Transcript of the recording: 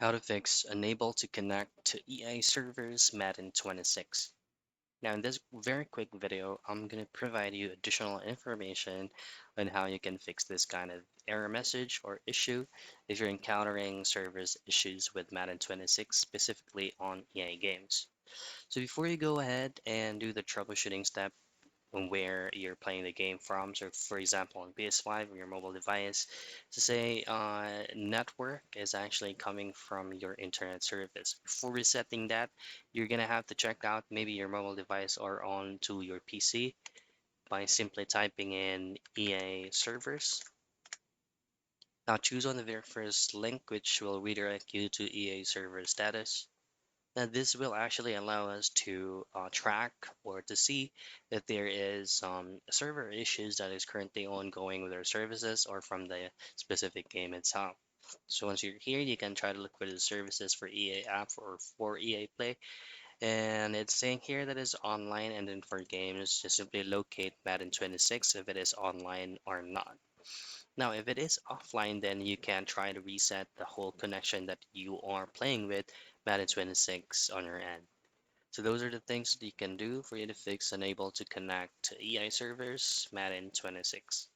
How to fix unable to connect to EA servers Madden 26. Now in this very quick video, I'm going to provide you additional information on how you can fix this kind of error message or issue if you're encountering servers issues with Madden 26, specifically on EA games. So before you go ahead and do the troubleshooting step, on where you're playing the game from. So, for example, on PS5 or your mobile device, to say network is actually coming from your internet service. Before resetting that, you're gonna have to check out maybe your mobile device or on to your PC by simply typing in EA servers. Now choose on the very first link, which will redirect you to EA server status. Now, this will actually allow us to track or to see if there is server issues that is currently ongoing with our services or from the specific game itself. So once you're here, you can try to look for the services for EA app or for EA Play. And it's saying here that it's online, and then for games, just simply locate Madden 26 if it is online or not. Now, if it is offline, then you can try to reset the whole connection that you are playing with Madden 26 on your end. So those are the things that you can do for you to fix unable to connect to EI servers Madden 26.